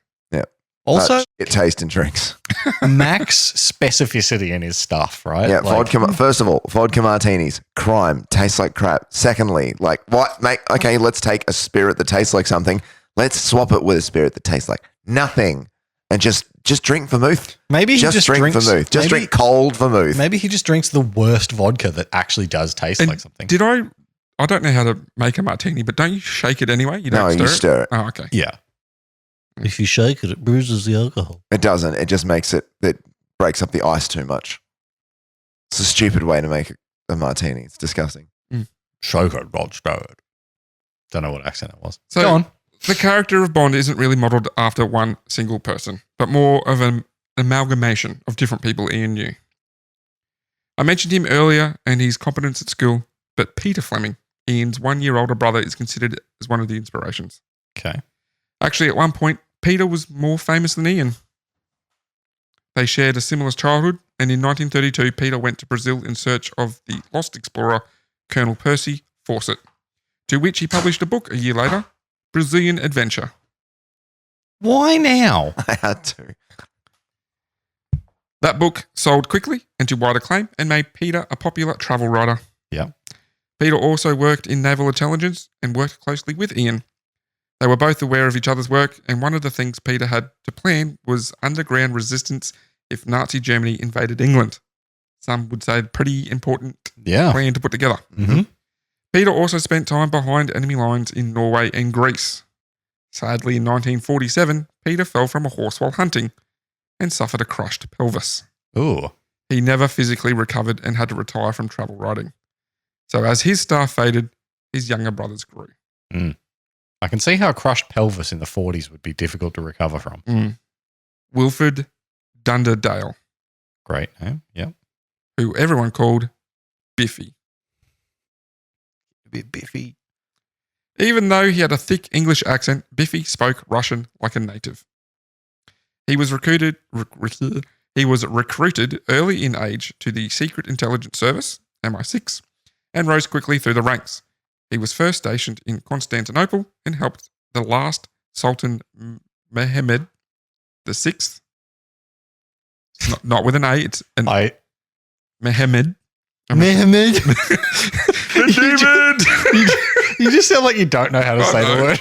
Also, It taste and drinks. max specificity in his stuff, right? Yeah, Like, vodka. First of all, vodka martinis, crime, tastes like crap. Secondly, like what? Mate, okay, let's take a spirit that tastes like something. Let's swap it with a spirit that tastes like nothing, and just drink vermouth. Maybe he just drink drinks vermouth. Just maybe- drink cold vermouth. Maybe he just drinks the worst vodka that actually does taste And like something. Did I don't know how to make a martini, but don't you shake it anyway? You don't No, stir you it? stir it. Oh, okay. Yeah. If you shake it, it bruises the alcohol. It doesn't. It just makes it. It breaks up the ice too much. It's a stupid way to make a martini. It's disgusting. Shake it, not stir it. Don't know what accent it was. So Go on. the character of Bond isn't really modeled after one single person, but more of an amalgamation of different people Ian knew. I mentioned him earlier and his competence at school, but Peter Fleming, Ian's 1 year older brother, is considered as one of the inspirations. Okay. Actually, at one point, Peter was more famous than Ian. They shared a similar childhood, and in 1932, Peter went to Brazil in search of the lost explorer, Colonel Percy Fawcett, to which he published a book a year later, Brazilian Adventure. Why now? I had to. That book sold quickly and to wide acclaim and made Peter a popular travel writer. Yeah. Peter also worked in naval intelligence and worked closely with Ian. They were both aware of each other's work, and one of the things Peter had to plan was underground resistance if Nazi Germany invaded England. Some would say a pretty important Yeah. plan to put together. Mm-hmm. Peter also spent time behind enemy lines in Norway and Greece. Sadly, in 1947, Peter fell from a horse while hunting and suffered a crushed pelvis. Ooh. He never physically recovered and had to retire from travel writing. So as his star faded, his younger brothers grew. I can see how a crushed pelvis in the 40s would be difficult to recover from. Wilfred Dunderdale, Great name. Yeah. who everyone called Biffy. A bit biffy. Even though he had a thick English accent, Biffy spoke Russian like a native. He was recruited early in age to the Secret Intelligence Service, MI6, and rose quickly through the ranks. He was first stationed in Constantinople and helped the last Sultan Mehmed VI. Not with an A, it's an Mehmed. Mehmed. David! You just sound like you don't know how to say the know. word.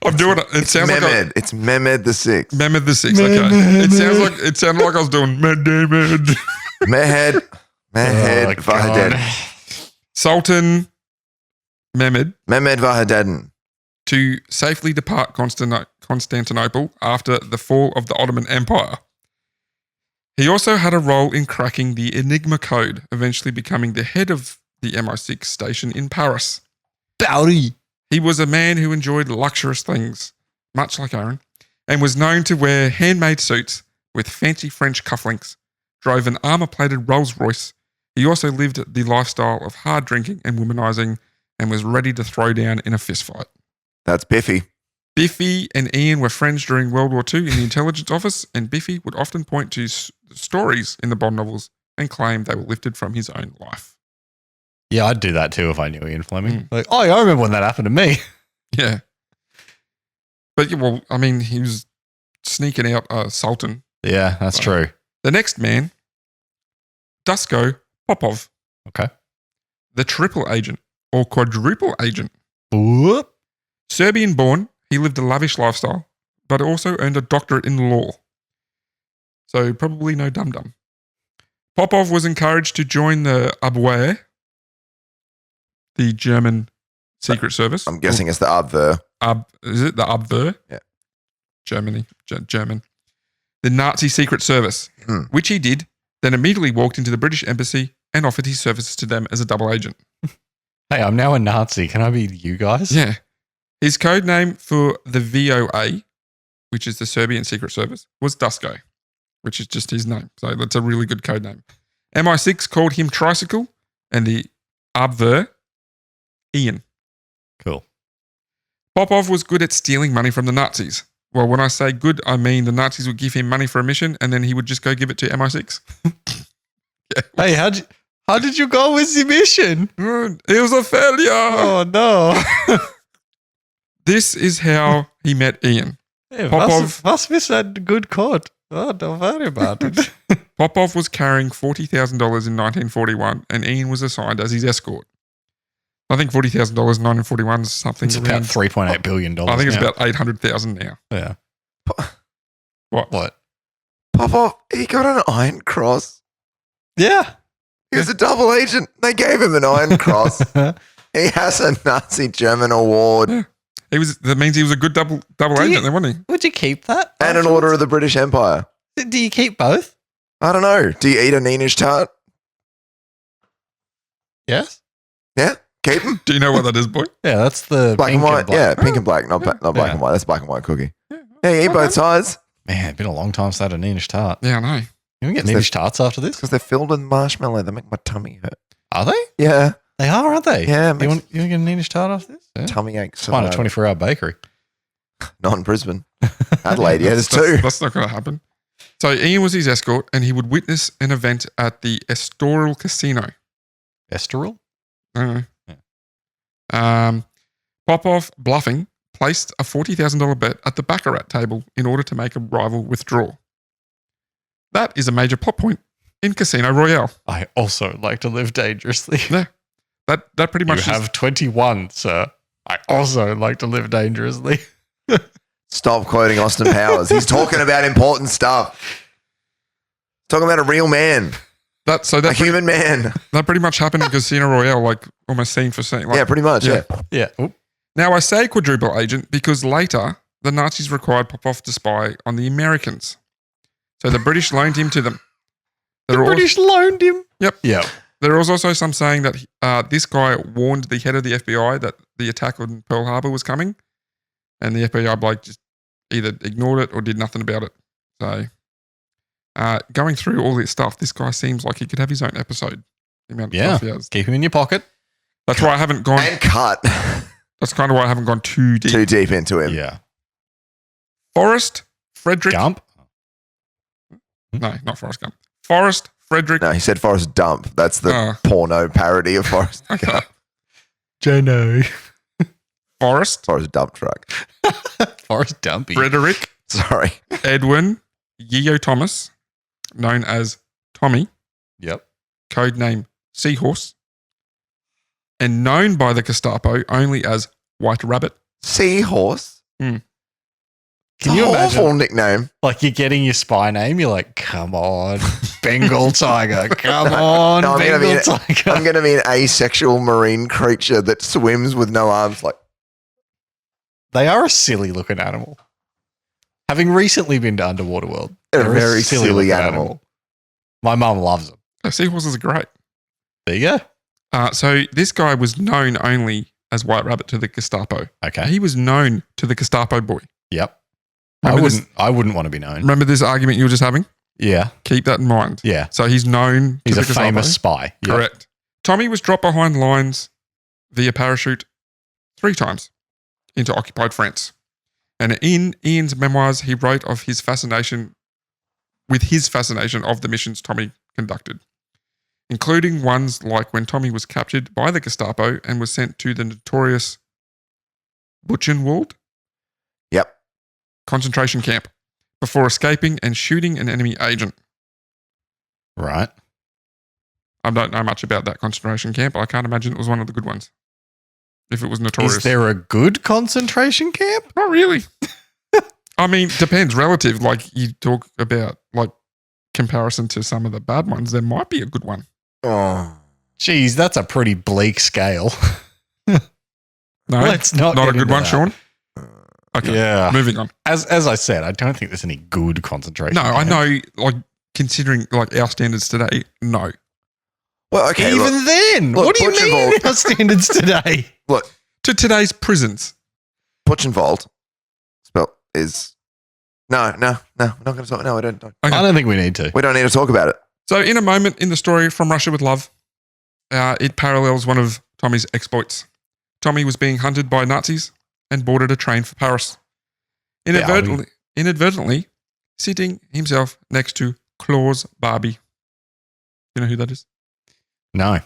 I'm doing it. It sounds like Mehmed. It's Mehmed the Sixth. Mehmed the Sixth. Okay. It sounded like I was doing David. Mehed. Mehed Oh, Vahaded. God. Sultan Mehmed Mehmed Vahadadin. to safely depart Constantinople after the fall of the Ottoman Empire. He also had a role in cracking the Enigma code, eventually becoming the head of the MI6 station in Paris. Bowdy. He was a man who enjoyed luxurious things, much like Aaron, and was known to wear handmade suits with fancy French cufflinks, drove an armor-plated Rolls-Royce. He also lived the lifestyle of hard drinking and womanizing and was ready to throw down in a fistfight. That's Biffy. Biffy and Ian were friends during World War II in the intelligence office, and Biffy would often point to stories in the Bond novels and claim they were lifted from his own life. Yeah, I'd do that too if I knew Ian Fleming. Mm. Like, oh, I remember when that happened to me. Yeah. But, yeah, well, I mean, he was sneaking out Sultan. Yeah, that's true. The next man, Dusko Popov, Okay. the triple agent or quadruple agent. Whoop. Serbian born, he lived a lavish lifestyle, but also earned a doctorate in law. So probably no dum-dum. Popov was encouraged to join the Abwehr, the German secret service. I'm guessing it's the other. Is it the Abwehr? Yeah. German. The Nazi secret service, which he did, then immediately walked into the British embassy and offered his services to them as a double agent. Hey, I'm now a Nazi. Can I be you guys? Yeah. His code name for the VOA, which is the Serbian secret service, was Dusko, which is just his name. So that's a really good code name. MI6 called him Tricycle and the Abwehr Ian. Cool. Popov was good at stealing money from the Nazis. Well, when I say good, I mean the Nazis would give him money for a mission and then he would just go give it to MI6. Yeah. Hey, how did you go with the mission? It was a failure. Oh, no. This is how he met Ian. Hey, Popov- was this a good quote? Oh, don't worry about it. Popov was carrying $40,000 in 1941 and Ian was assigned as his escort. I think $40,000 in 1941 is something It's about around $3.8 billion. I think it's now. about 800,000 now. Yeah. What? Popov, he got an Iron Cross. Yeah. He was a double agent. They gave him an Iron Cross. He has a Nazi German award Yeah. That means he was a good double agent then, wasn't he? Would you keep that? and an Order of the British Empire. Do you keep both? I don't know. Do you eat a Neenish tart? Yes. Yeah, keep them. Do you know what that is, boy? Yeah, that's the Black and pink white. black. Yeah, pink and black, not black Yeah. and white. That's a black and white cookie. Yeah. Yeah, you eat Okay. both sides Man, it's been a long time since I had a Neenish tart. Yeah, I know. You can get Is there- Neenish tarts after this? because they're filled with marshmallow. They make my tummy hurt. Are they? Yeah, They are, aren't they? Yeah, You want to get a Neenish tart after this? Yeah. tummy aches. Find a 24-hour bakery. Not in Brisbane. Adelaide, yeah, there's two. That's not going to happen. So Ian was his escort and he would witness an event at the Estoril Casino. Estoril? I don't know. Popov, bluffing, placed a $40,000 bet at the Baccarat table in order to make a rival withdraw. That is a major plot point in Casino Royale. I also like to live dangerously. Yeah. That pretty You much have 21, sir. I also like to live dangerously. Stop quoting Austin Powers. He's talking about important stuff. Talking about a real man, that human man. pretty much happened in Casino Royale, like almost scene for scene. Like, Yeah, pretty much. Yeah. Yeah. Yeah. Oop. Now I say quadruple agent because later the Nazis required Popov to spy on the Americans. So the British loaned him to them. The British loaned him. Yep. Yeah. There was also some saying that this guy warned the head of the FBI that the attack on Pearl Harbor was coming, and the FBI bloke just either ignored it or did nothing about it. So, going through all this stuff, this guy seems like he could have his own episode. The amount of Yeah. stuff he has. Keep him in your pocket. That's why I haven't gone. And cut That's kind of why I haven't gone too deep. too deep into him. Yeah. Forrest Frederick. Gump. No, not Forrest Gump. Forrest Frederick. No, he said Forrest Dump. That's the Oh. porno parody of Forrest. Okay. Jano. Forrest Forrest Dump Truck. Forrest Dumpy. Frederick Sorry. Edwin Yeo Thomas, known as Tommy, Yep. codename Seahorse, and known by the Gestapo only as White Rabbit. Seahorse. Can you imagine? Awful nickname. Like you're getting your spy name, you're like, come on, Bengal tiger. Come on, No, I'm gonna be Bengal tiger. I'm going to be an asexual marine creature that swims with no arms. Like, They are a silly looking animal. Having recently been to Underwater World, they're a very silly silly looking animal. My mum loves them. Seahorses are great. There you go. So this guy was known only as White Rabbit to the Gestapo. Okay. He was known to the Gestapo boy. Yep. Remember I wouldn't want to be known. Remember this argument you were just having? Yeah. Keep that in mind. Yeah. So he's known He's to a the Gestapo. famous spy. Yep. Correct. Tommy was dropped behind lines via parachute 3 times into occupied France. And in Ian's memoirs, he wrote of his fascination of the missions Tommy conducted, including ones like when Tommy was captured by the Gestapo and was sent to the notorious Buchenwald Yep. concentration camp before escaping and shooting an enemy agent. Right. I don't know much about that concentration camp, but I can't imagine it was one of the good ones. If it was notorious. Is there a good concentration camp? Not really. I mean, depends. Relative. Like you talk about, like comparison to some of the bad ones, there might be a good one. Oh. Geez, that's a pretty bleak scale. No, Let's not not get a good into one, that. Sean. Okay, Yeah. moving on. As I said, I don't think there's any good concentration No, I camps. know, like, considering like our standards today, no. Well, okay. Even look, then, look, what do you Butch and mean Bolt- our standards today? look, To today's prisons. Butch and Vault spell is no. We're not going to talk. No, we don't. Okay. I don't think we need to. We don't need to talk about it. So, in a moment in the story From Russia with Love, it parallels one of Tommy's exploits. Tommy was being hunted by Nazis and boarded a train for Paris. Inadvertently sitting himself next to Claus Barbie. You know who that is? No.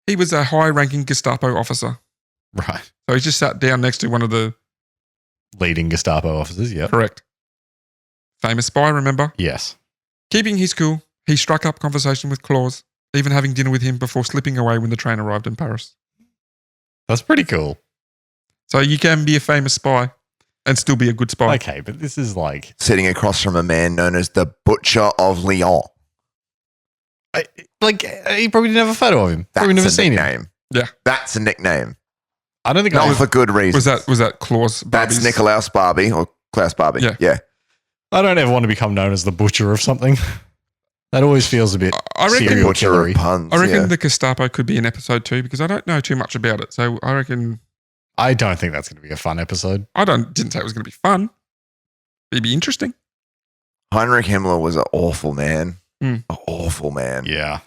He was a high-ranking Gestapo officer. Right. So he just sat down next to one of the Leading Gestapo officers, yep. correct famous spy, remember? Yes. Keeping his cool, he struck up conversation with Claus, even having dinner with him before slipping away when the train arrived in Paris. That's pretty cool. So you can be a famous spy and still be a good spy. Okay, but this is like... Sitting across from a man known as the Butcher of Lyon. he probably didn't have a photo of him. That's Probably never a seen him. nickname. Yeah. That's a nickname. I don't think Not I for good reason. Was that Claus Barbie's? That's Nicolaus Barbie or Klaus Barbie. Yeah. I don't ever want to become known as the butcher of something. That always feels a bit I reckon- serial Butcher killery. of puns. I reckon yeah. the Gestapo could be in episode 2 because I don't know too much about it. So I reckon I don't think that's going to be a fun episode. didn't say it was going to be fun. It'd be interesting. Heinrich Himmler was an awful man. Mm. An awful man. Yeah.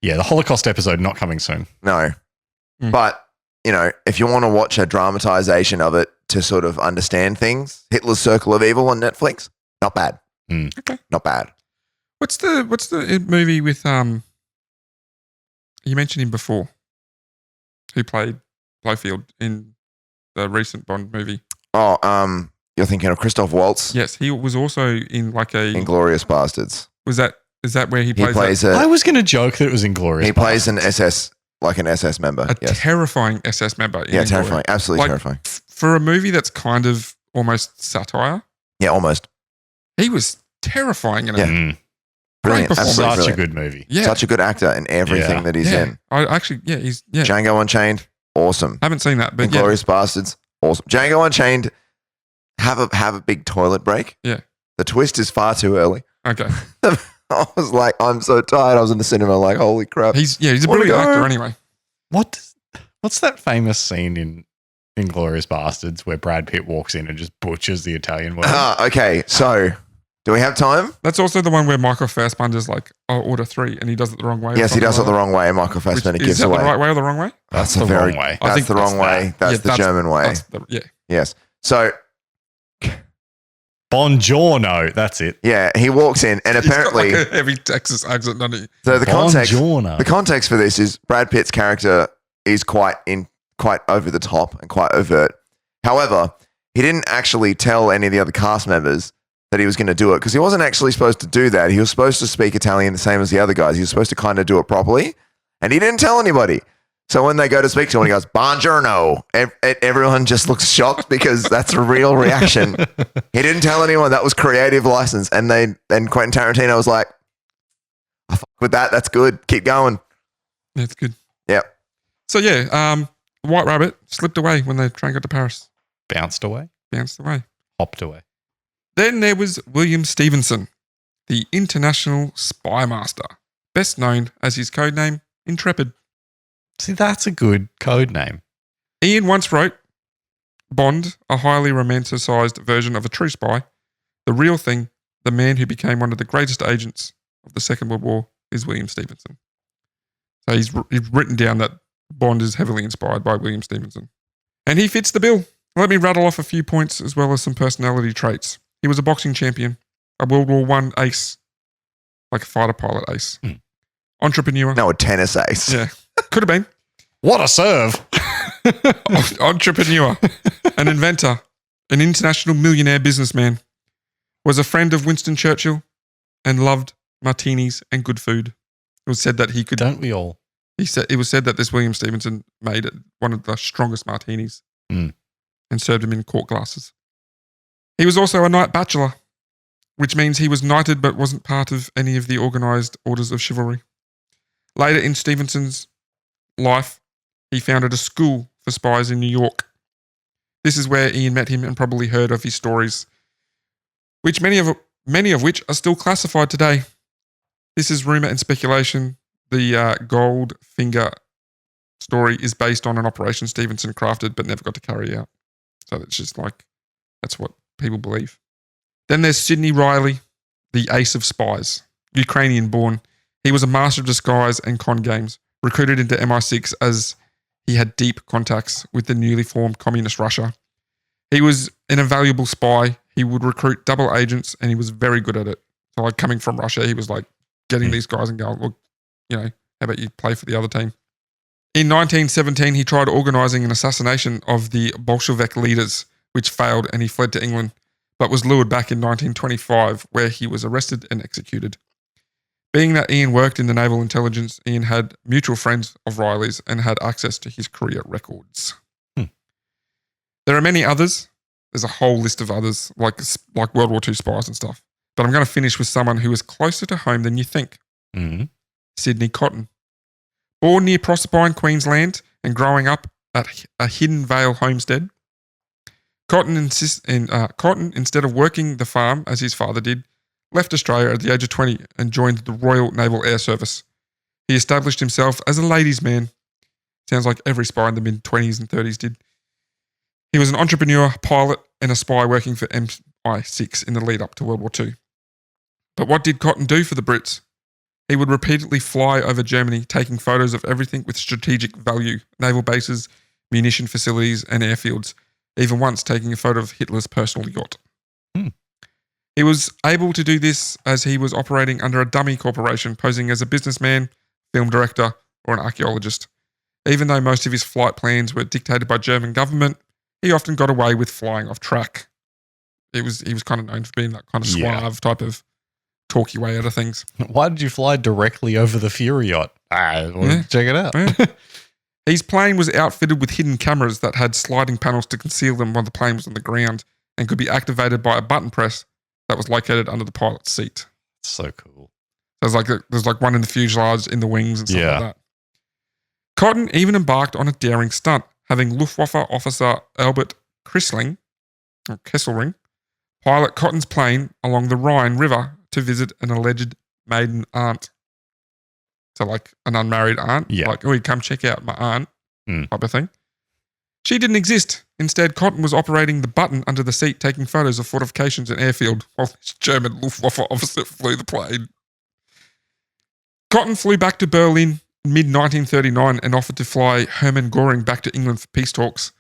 Yeah, the Holocaust episode not coming soon. No. Mm. But, you know, if you want to watch a dramatization of it to sort of understand things, Hitler's Circle of Evil on Netflix, not bad. Okay. Not bad. What's the movie with you mentioned him before, who played Blofeld in the recent Bond movie? Oh, you're thinking of Christoph Waltz, Yes, he was also in like a. Inglourious Bastards. Is that where he He plays, plays I a was going to joke that it was Inglorious. he plays an SS, like an SS member. a Yes. terrifying SS member? in Yeah, Inglourious. terrifying. Absolutely Like- terrifying. For a movie that's kind of almost satire, Yeah, almost. he was terrifying in it. Yeah. Mm, Brilliant. performance. Absolutely such a brilliant. good movie. Yeah, Such a good actor in everything Yeah. that he's yeah. in. I actually, he's Django Unchained, awesome. haven't seen that, but yeah, Inglourious Bastards, awesome. Django Unchained, have a big toilet break. Yeah. The twist is far too early. okay. I was like, I'm so tired. I was in the cinema like, holy crap. He's a Wanna brilliant go? actor anyway. What's that famous scene in Inglorious Bastards where Brad Pitt walks in and just butchers the Italian word? Okay, so do we have time? That's also the one where Michael Fassbender's like, "Oh, order 3," and he does it the wrong way. or Yes, he something does it like the that. wrong way, and Michael Which- Fassbender is gives that away. the right way or the wrong way? That's a the very- wrong way. I That's think the that's wrong way. That's the German way. That's the, Yes. So, Buongiorno. That's it. yeah, he walks in, and He's got apparently, like a heavy Texas accent, doesn't he? so the context Buongiorno. for this is Brad Pitt's character is quite over the top and quite overt. However, he didn't actually tell any of the other cast members that he was going to do it because he wasn't actually supposed to do that. He was supposed to speak Italian the same as the other guys. He was supposed to kind of do it properly, and he didn't tell anybody. So when they go to speak to him, he goes, "Buongiorno." Everyone just looks shocked because that's a real reaction. He didn't tell anyone. That was creative license. And Quentin Tarantino was like, "I fuck with that. That's good. Keep going." That's good. Yep. So White Rabbit slipped away when the train got to Paris. Bounced away. Bounced away. Hopped away. Then there was William Stevenson, the international spy master, best known as his codename Intrepid. See, that's a good code name. Ian once wrote, Bond, a highly romanticised version of a true spy. The real thing, the man who became one of the greatest agents of the Second World War, is William Stevenson. So he's written down that Bond is heavily inspired by William Stevenson. And he fits the bill. Let me rattle off a few points as well as some personality traits. He was a boxing champion, a World War I ace, like a fighter pilot ace. Entrepreneur. No, a tennis ace. Yeah, could have been. What a serve. Entrepreneur, an inventor, an international millionaire businessman, was a friend of Winston Churchill and loved martinis and good food. It was said that he could. Don't we all? It was said that this William Stevenson made one of the strongest martinis and served him in quart glasses. He was also a night bachelor, which means he was knighted but wasn't part of any of the organised orders of chivalry. Later in Stevenson's life, he founded a school for spies in New York. This is where Ian met him and probably heard of his stories, which many of which are still classified today. This is rumour and speculation. The Goldfinger story is based on an operation Stevenson crafted but never got to carry out. So it's just like, that's what people believe. Then there's Sidney Riley, the ace of spies, Ukrainian born. He was a master of disguise and con games, recruited into MI6 as he had deep contacts with the newly formed communist Russia. He was an invaluable spy. He would recruit double agents and he was very good at it. So like coming from Russia, he was like getting these guys and going, look, how about you play for the other team? In 1917, he tried organising an assassination of the Bolshevik leaders, which failed, and he fled to England, but was lured back in 1925, where he was arrested and executed. Being that Ian worked in the naval intelligence, Ian had mutual friends of Riley's and had access to his career records. There are many others. There's a whole list of others, like World War II spies and stuff. But I'm going to finish with someone who is closer to home than you think. Sidney Cotton. Born near Proserpine, Queensland, and growing up at a Hidden Vale homestead, Cotton, instead of working the farm as his father did, left Australia at the age of 20 and joined the Royal Naval Air Service. He established himself as a ladies' man. Sounds like every spy in the mid-20s and 30s did. He was an entrepreneur, pilot, and a spy working for MI6 in the lead up to World War II. But what did Cotton do for the Brits? He would repeatedly fly over Germany, taking photos of everything with strategic value, naval bases, munition facilities, and airfields, even once taking a photo of Hitler's personal yacht. He was able to do this as he was operating under a dummy corporation, posing as a businessman, film director, or an archaeologist. Even though most of his flight plans were dictated by German government, he often got away with flying off track. He was kind of known for being that kind of suave type of talky way out of things. Why did you fly directly over the Fury yacht? Check it out. Yeah. His plane was outfitted with hidden cameras that had sliding panels to conceal them while the plane was on the ground and could be activated by a button press that was located under the pilot's seat. So cool. There's like one in the fuselage, in the wings and stuff like that. Cotton even embarked on a daring stunt, having Luftwaffe officer Albert Kesselring pilot Cotton's plane along the Rhine River to visit an alleged maiden aunt. So like an unmarried aunt. Like, oh, come check out my aunt type of thing. She didn't exist. Instead, Cotton was operating the button under the seat, taking photos of fortifications and airfield while this German Luftwaffe officer flew the plane. Cotton flew back to Berlin mid-1939 and offered to fly Hermann Göring back to England for peace talks.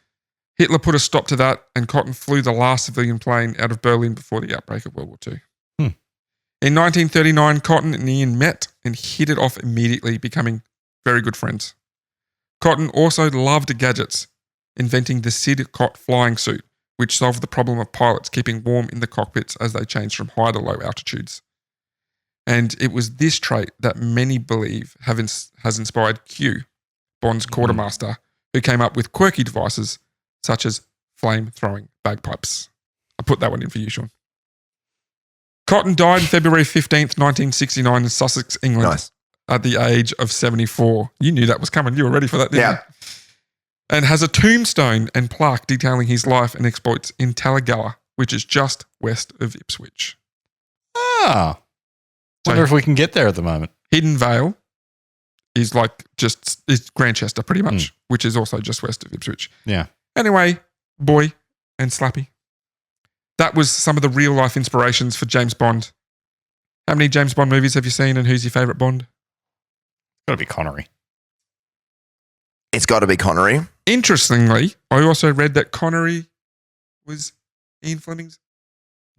Hitler put a stop to that, and Cotton flew the last civilian plane out of Berlin before the outbreak of World War II. In 1939, Cotton and Ian met and hit it off immediately, becoming very good friends. Cotton also loved gadgets, inventing the Sid-Cot flying suit, which solved the problem of pilots keeping warm in the cockpits as they changed from high to low altitudes. And it was this trait that many believe has inspired Q, Bond's quartermaster, who came up with quirky devices such as flame-throwing bagpipes. I put that one in for you, Sean. Cotton died February 15th, 1969 in Sussex, England at the age of 74. You knew that was coming. You were ready for that, didn't you? And has a tombstone and plaque detailing his life and exploits in Talagalla, which is just west of Ipswich. Wonder if we can get there at the moment. Hidden Vale is is Grantchester pretty much, which is also just west of Ipswich. Yeah. Anyway, Boy and Slappy. That was some of the real life inspirations for James Bond. How many James Bond movies have you seen, and who's your favourite Bond? It's got to be Connery. It's got to be Connery. Interestingly, I also read that Connery was Ian Fleming's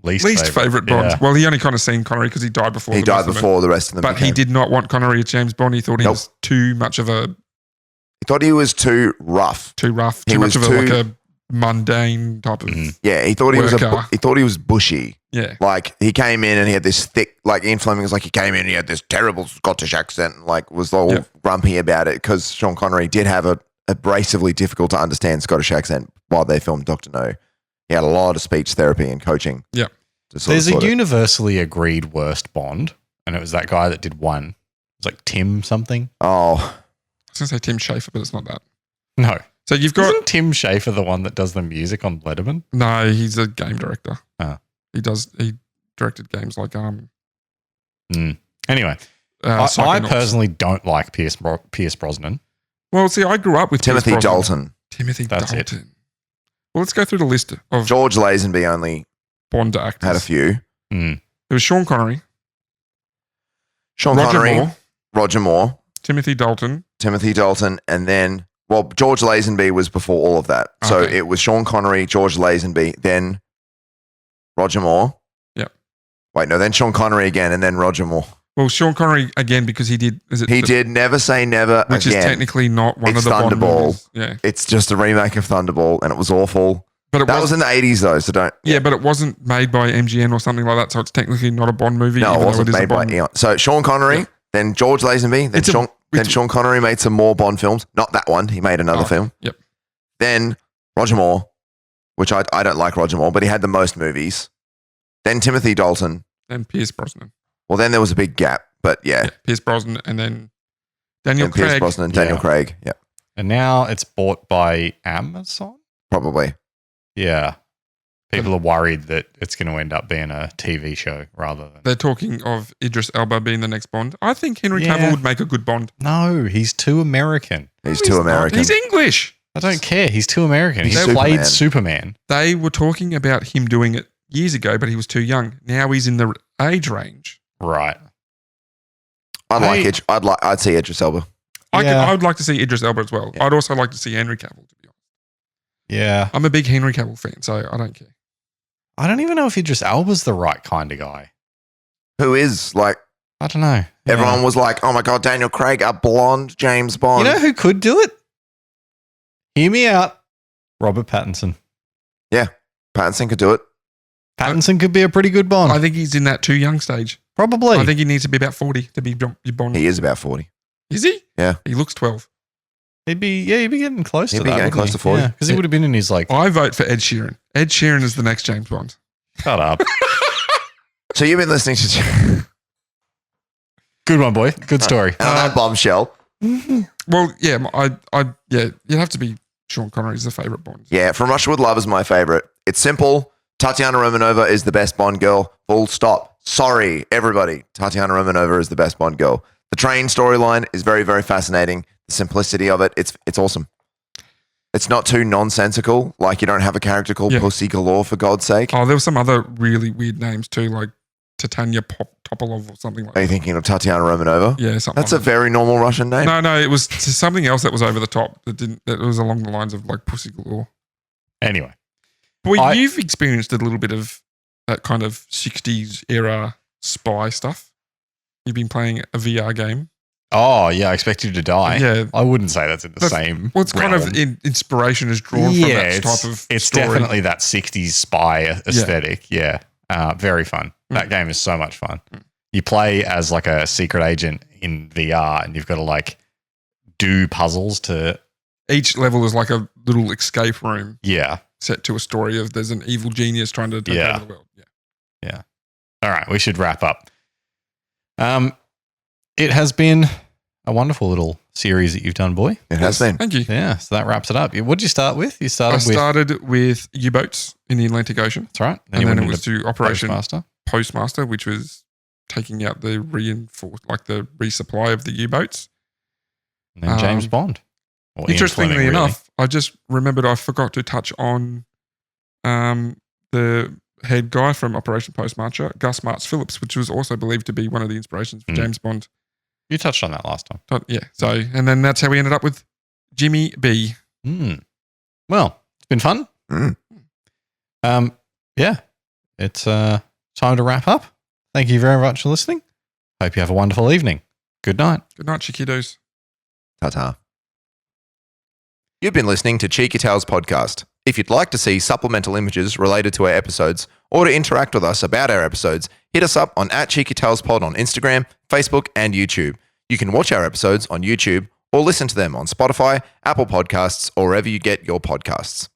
least favourite Bond. Yeah. Well, he only kind of seen Connery because he died before. He died before the rest of them. But he did not want Connery as James Bond. He thought he was too much of a. He thought he was too rough. Too much of a mundane type of. Yeah, he thought he was bushy. Yeah, like he came in and he had this thick. Like Ian Fleming was like, he came in and he had this terrible Scottish accent, and like was all grumpy about it because Sean Connery did have a abrasively difficult to understand Scottish accent while they filmed Dr. No. He had a lot of speech therapy and coaching. Yeah. to sort There's of a sort it. universally agreed worst Bond, and it was that guy that did one. It's like Tim something. Oh, I was going to say Tim Schafer, but it's not that. No. So you've got Isn't Tim Schafer the one that does the music on Letterman? no. He's a game director. Oh. He directed games like Anyway, I Psychonauts. personally don't like Pierce Brosnan. Well, see, I grew up with Pierce Timothy Brosnan. Dalton. Timothy That's it. Dalton. Well, let's go through the list of George Lazenby only Bond actors. had a few. Mm. There was Sean Connery, Sean Roger Connery, Moore, Roger Moore, Timothy Dalton. Timothy Dalton, and then, well, George Lazenby was before all of that. So Okay. it was Sean Connery, George Lazenby, then Roger Moore. Yep. Wait, no, then Sean Connery again, and then Roger Moore. Well, Sean Connery again because he did. He did Never Say Never which again. is technically not one It's of the Bond Thunderball. movies. Yeah, It's just a remake of Thunderball, and it was awful. but it That was in the 80s, though, so don't. yeah, but it wasn't made by MGM or something like that, so it's technically not a Bond movie. No, even it though wasn't is a made by Bond. Eon. So Sean Connery, Yeah. then George Lazenby, then It's a- Sean Connery made some more Bond films. Not that one. He made another Oh, film. Yep. Then Roger Moore, which I don't like Roger Moore, but he had the most movies. Then Timothy Dalton. And Pierce Brosnan. Well, then there was a big gap, but yeah. Yeah, Pierce Brosnan, and then Daniel And Pierce Craig. Brosnan and Daniel Yeah. Craig. Yeah, And now it's bought by Amazon? probably. Yeah. People are worried that it's going to end up being a TV show rather than. They're talking of Idris Elba being the next Bond. I think Henry Yeah. Cavill would make a good Bond. No, he's too American. He's No, too not. American. He's English. I don't care. He's too American. He's He played Superman. Superman. They were talking about him doing it years ago, but he was too young. Now he's in the age range. Right. I'd Hey. I'd see Idris Elba. Yeah. I would like to see Idris Elba as well. Yeah. I'd also like to see Henry Cavill, to be honest. Yeah. I'm a big Henry Cavill fan, so I don't care. I don't even know if Idris Elba's the right kind of guy. Who is like I don't know. everyone was like, oh my god, Daniel Craig, a blonde James Bond. You know who could do it? Hear me out. Robert Pattinson. Pattinson could do it. Pattinson could be a pretty good Bond. I think he's in that too young stage. Probably. I think he needs to be about 40 to be Bond. He is about 40. Is he? Yeah. He looks 12. he'd be getting close He'd to be that. getting wouldn't close he? to 40. Yeah, because he would have been in his like. I vote for Ed Sheeran. Ed Sheeran is the next James Bond. Shut up. So you've been listening to Good one, boy. Good story. and on that bombshell. Well, yeah, you'd have to be Sean Connery's the favorite Bond. Yeah, From Russia with Love is my favorite. It's simple. Tatiana Romanova is the best Bond girl. Full stop. Sorry, everybody. Tatiana Romanova is the best Bond girl. The train storyline is very, very fascinating. The simplicity of it, it's awesome. It's not too nonsensical. Like you don't have a character called Yeah. Pussy Galore, for God's sake. Oh, there were some other really weird names too, like Titania Topolov or something like Are you that. thinking of Tatiana Romanova? Yeah, something That's a like very normal Russian name. that. No, it was something else that was over the top that was along the lines of like Pussy Galore. Anyway. Boy, you've experienced a little bit of that kind of 60s era spy stuff. You've been playing a VR game. Oh, yeah. I expect you to die. Yeah. I wouldn't say that's in the same. Well, it's kind of realm. inspiration is drawn from that type of it's story. definitely that 60s spy aesthetic. Yeah. Very fun. That game is so much fun. You play as like a secret agent in VR and you've got to like do puzzles to. Each level is like a little escape room Yeah. set to a story of there's an evil genius trying to take Yeah. over the world. Yeah. All right. We should wrap up. It has been a wonderful little series that you've done, boy. It has been. Thank you. Yeah. So that wraps it up. What did you start with? You I started with. started with U-boats in the Atlantic Ocean. That's right. And you then went it was into to Operation Postmaster. Postmaster, which was taking out the the resupply of the U-boats. And then James Bond. Or Ian Interestingly Fleming, really. enough, I just remembered I forgot to touch on the head guy from Operation Postmaster, Gus Martz Phillips, which was also believed to be one of the inspirations for James Bond. You touched on that last time. Yeah. So, and then that's how we ended up with Jimmy B. Well, it's been fun. Yeah, it's time to wrap up. Thank you very much for listening. Hope you have a wonderful evening. Good night. Good night, Chiquitos. Ta-ta. You've been listening to Cheeky Tales Podcast. If you'd like to see supplemental images related to our episodes or to interact with us about our episodes, hit us up on @CheekyTalesPod on Instagram, Facebook, and YouTube. You can watch our episodes on YouTube or listen to them on Spotify, Apple Podcasts, or wherever you get your podcasts.